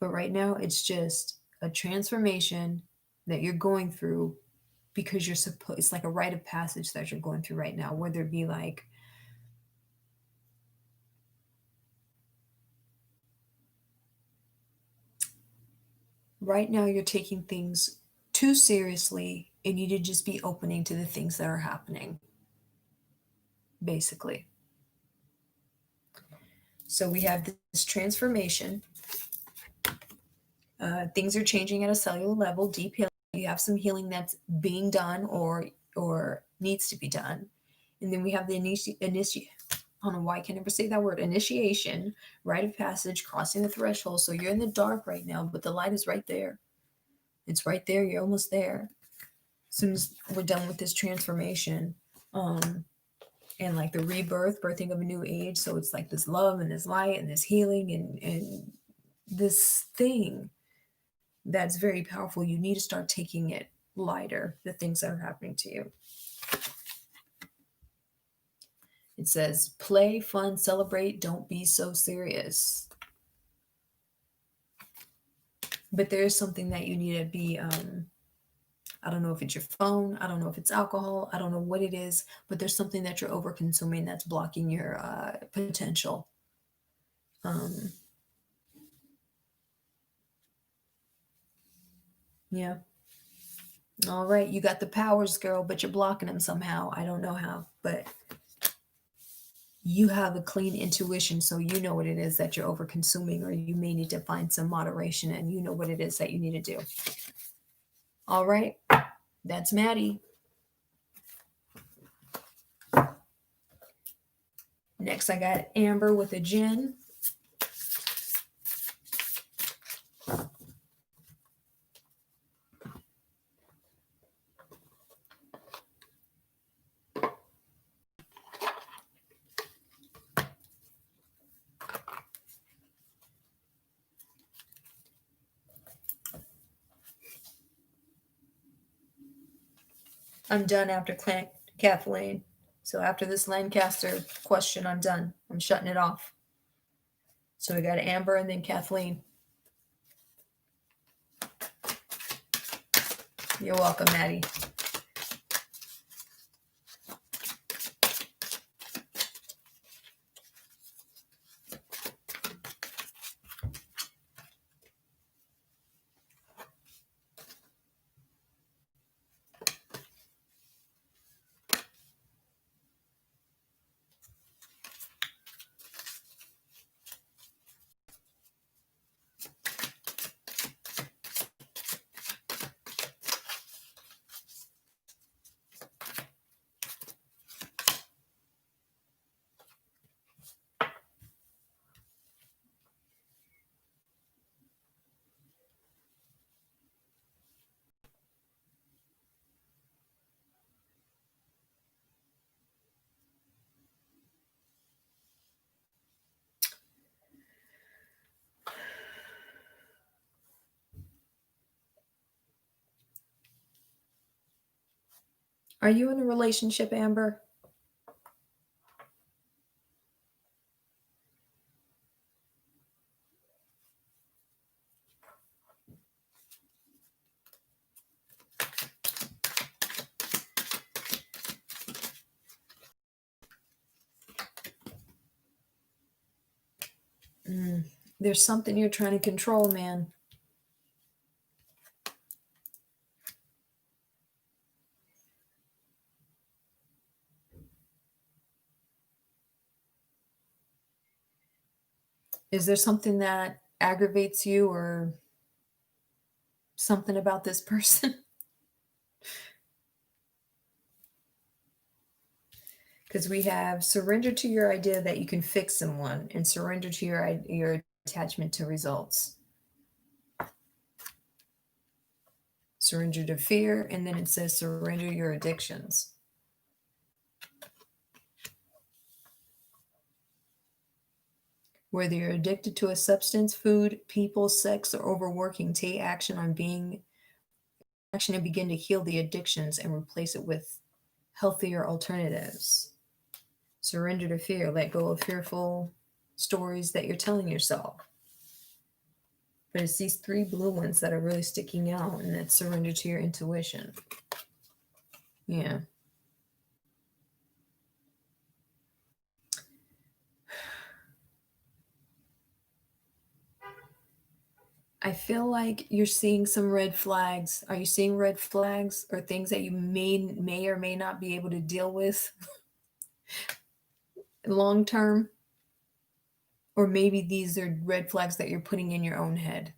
But right now, it's just a transformation that you're going through because you're supposed, it's like a rite of passage that you're going through right now, whether it be like, right now, you're taking things too seriously and you need to just be opening to the things that are happening, basically. So we have this transformation. Things are changing at a cellular level, deep healing. You have some healing that's being done or needs to be done, and then we have the I don't know why I can never say that word. Initiation, rite of passage, crossing the threshold. So you're in the dark right now, but the light is right there. It's right there. You're almost there. As soon as we're done with this transformation, um, and like the rebirth, birthing of a new age. So it's like this love and this light and this healing and this thing that's very powerful. You need to start taking it lighter, the things that are happening to you. It says, play, fun, celebrate, don't be so serious. But there is something that you need to be, I don't know if it's your phone, I don't know if it's alcohol, I don't know what it is, but there's something that you're over consuming that's blocking your potential. Yeah. All right, you got the powers, girl, but you're blocking them somehow. I don't know how, but you have a clean intuition, so you know what it is that you're over consuming, or you may need to find some moderation, and you know what it is that you need to do. All right, that's Maddie. Next, I got Amber with a gin. I'm done after Kathleen. So after this Lancaster question, I'm done. I'm shutting it off. So we got Amber and then Kathleen. You're welcome, Maddie. Are you in a relationship, Amber? There's something you're trying to control, man. Is there something that aggravates you or something about this person? Because we have surrender to your idea that you can fix someone and surrender to your attachment to results. Surrender to fear, and then it says surrender your addictions. Whether you're addicted to a substance, food, people, sex, or overworking, take action on being action and begin to heal the addictions and replace it with healthier alternatives. Surrender to fear. Let go of fearful stories that you're telling yourself. But it's these three blue ones that are really sticking out, and that's surrender to your intuition. Yeah. I feel like you're seeing some red flags. Are you seeing red flags or things that you may or may not be able to deal with long term? Or maybe these are red flags that you're putting in your own head.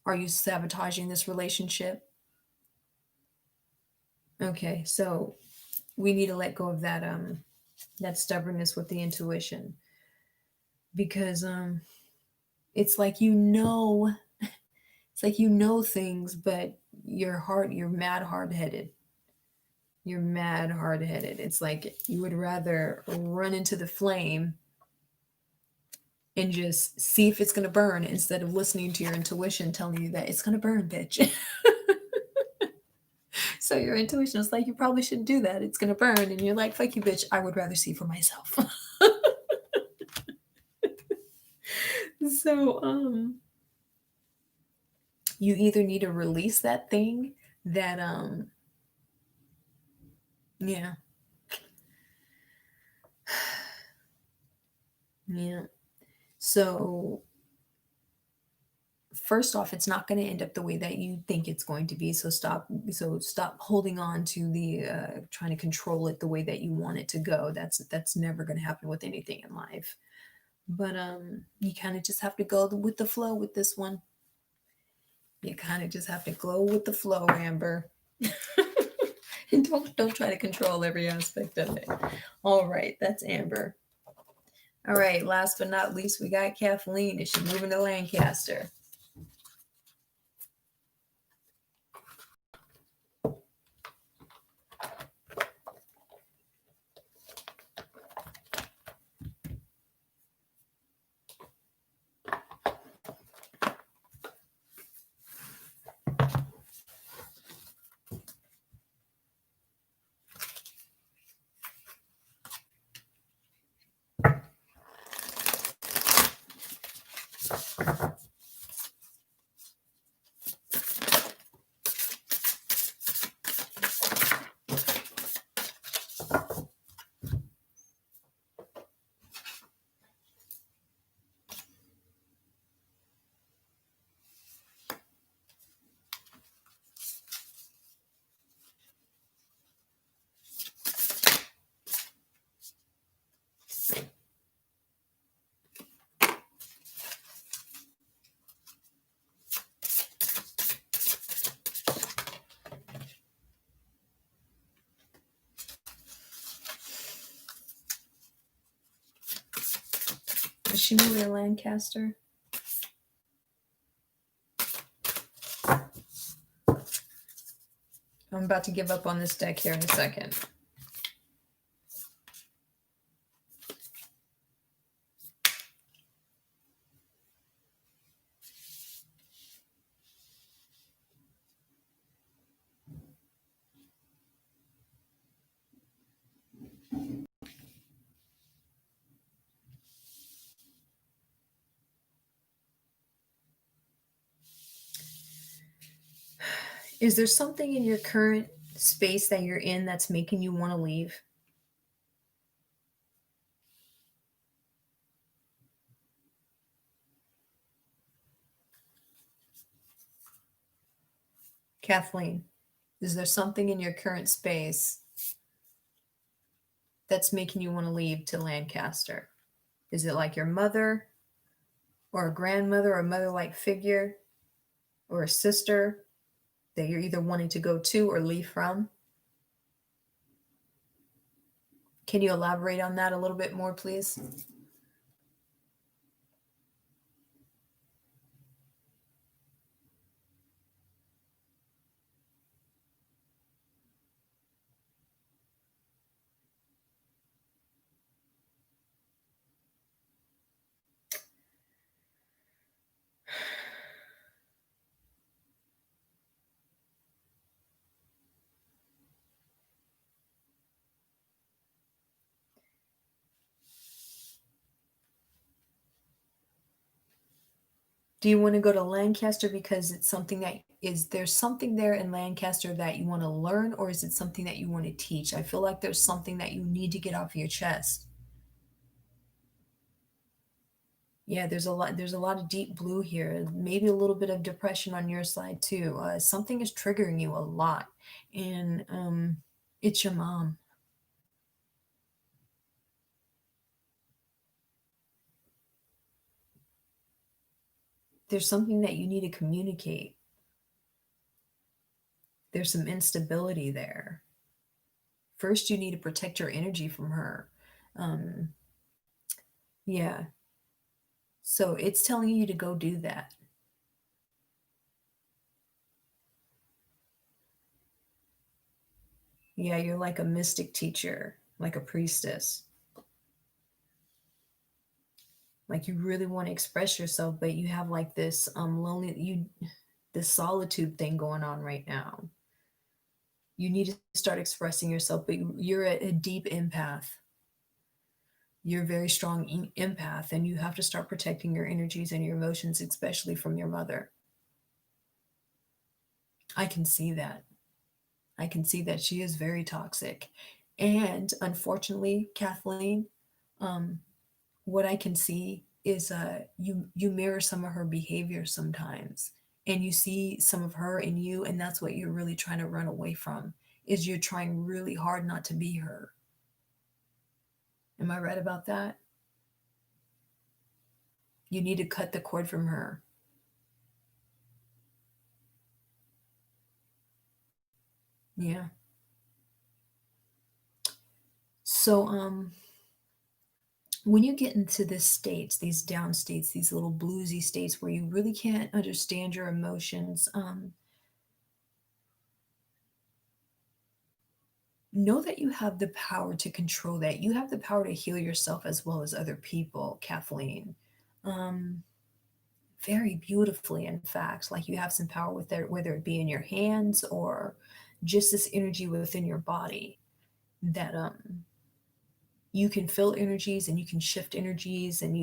Are you sabotaging this relationship? Okay, so we need to let go of that stubbornness with the intuition, because it's like it's like things, but you're mad hard-headed. You're mad hard-headed. It's like you would rather run into the flame and just see if it's going to burn instead of listening to your intuition telling you that it's going to burn, bitch. So your intuition is like, you probably shouldn't do that. It's going to burn. And you're like, fuck you, bitch. I would rather see for myself. So, you either need to release that thing that, yeah. Yeah. So first off, it's not going to end up the way that you think it's going to be. So stop holding on to the trying to control it the way that you want it to go. That's never going to happen with anything in life. But you kind of just have to go with the flow with this one. You kind of just have to go with the flow, Amber. And don't try to control every aspect of it. All right, that's Amber. All right, last but not least, we got Kathleen. Is she moving to Lancaster? Is she moving to Lancaster? I'm about to give up on this deck here in a second. Is there something in your current space that you're in that's making you want to leave? Kathleen, is there something in your current space that's making you want to leave to Lancaster? Is it like your mother or a grandmother or a mother-like figure or a sister that you're either wanting to go to or leave from? Can you elaborate on that a little bit more, please? Do you want to go to Lancaster because it's something that is there's something there in Lancaster that you want to learn, or is it something that you want to teach? I feel like there's something that you need to get off your chest. Yeah, there's a lot of deep blue here. Maybe a little bit of depression on your side too. Something is triggering you a lot, and it's your mom. There's something that you need to communicate. There's some instability there. First, you need to protect your energy from her. Um, yeah. So it's telling you to go do that. Yeah, you're like a mystic teacher, like a priestess. Like you really want to express yourself, but you have like this lonely this solitude thing going on right now. You need to start expressing yourself, but you're a deep empath. You're a very strong empath, and you have to start protecting your energies and your emotions, especially from your mother. I can see that. I can see that she is very toxic. And unfortunately, Kathleen, um, what I can see is you mirror some of her behavior sometimes, and you see some of her in you, and that's what you're really trying to run away from. Is you're trying really hard not to be her. Am I right about that? You need to cut the cord from her. Yeah. So when you get into this states, these down states, these little bluesy states where you really can't understand your emotions, know that you have the power to control that. You have the power to heal yourself as well as other people, Kathleen. Um, very beautifully, in fact. Like you have some power with it, whether it be in your hands or just this energy within your body that You can feel energies and you can shift energies, and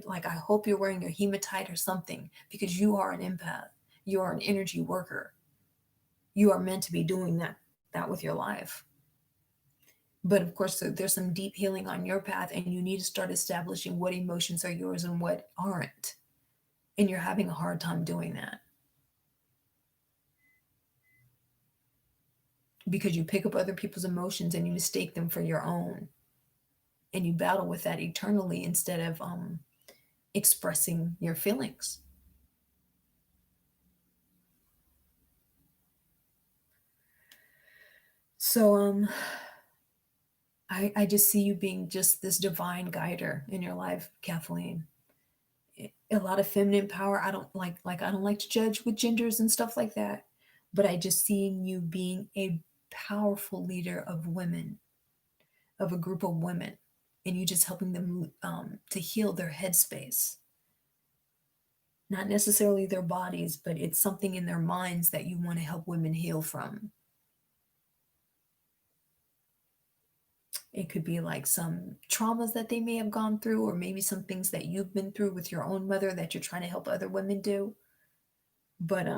like, I hope you're wearing your hematite or something, because you are an empath. You are an energy worker. You are meant to be doing that with your life. But of course, there's some deep healing on your path, and you need to start establishing what emotions are yours and what aren't. And you're having a hard time doing that because you pick up other people's emotions and you mistake them for your own, and you battle with that eternally instead of expressing your feelings. So I just see you being just this divine guider in your life, Kathleen. A lot of feminine power. I don't I don't like to judge with genders and stuff like that, but I just seeing you being a powerful leader of women, of a group of women, and you just helping them to heal their headspace. Not necessarily their bodies, but it's something in their minds that you want to help women heal from. It could be like some traumas that they may have gone through, or maybe some things that you've been through with your own mother that you're trying to help other women do. But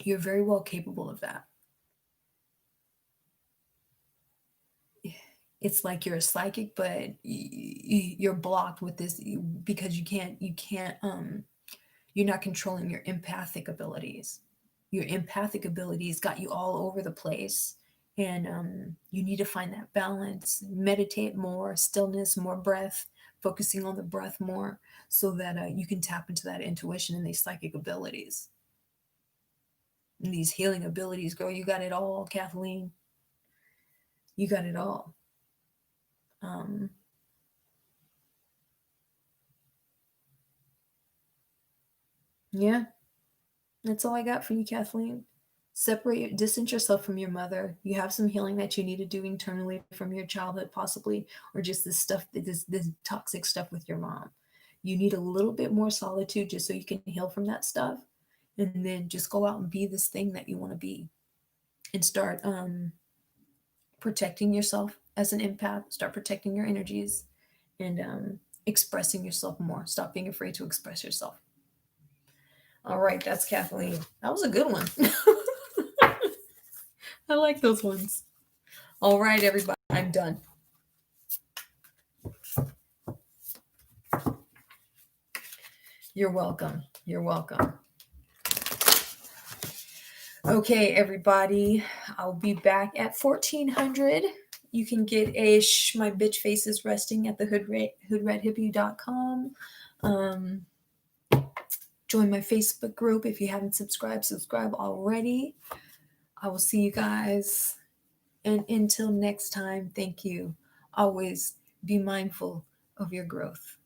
you're very well capable of that. It's like you're a psychic, but you're blocked with this because you're not controlling your empathic abilities. Your empathic abilities got you all over the place, and you need to find that balance. Meditate more, stillness, more breath, focusing on the breath more, so that you can tap into that intuition and these psychic abilities and these healing abilities. Girl, you got it all, Kathleen. You got it all. um, yeah, that's all I got for you, Kathleen. Distance yourself from your mother. You have some healing that you need to do internally from your childhood, possibly, or just this toxic stuff with your mom. You need a little bit more solitude just so you can heal from that stuff, and then just go out and be this thing that you want to be, and start protecting yourself as an empath. Start protecting your energies, and expressing yourself more. Stop being afraid to express yourself. All right, that's Kathleen. That was a good one. I like those ones. All right, everybody, I'm done. You're welcome. You're welcome. Okay, everybody, I'll be back at 1400. You can get my bitch face is resting at the hoodrathippiecmn.com. Join my Facebook group if you haven't subscribe already. I will see you guys. And until next time, thank you. Always be mindful of your growth.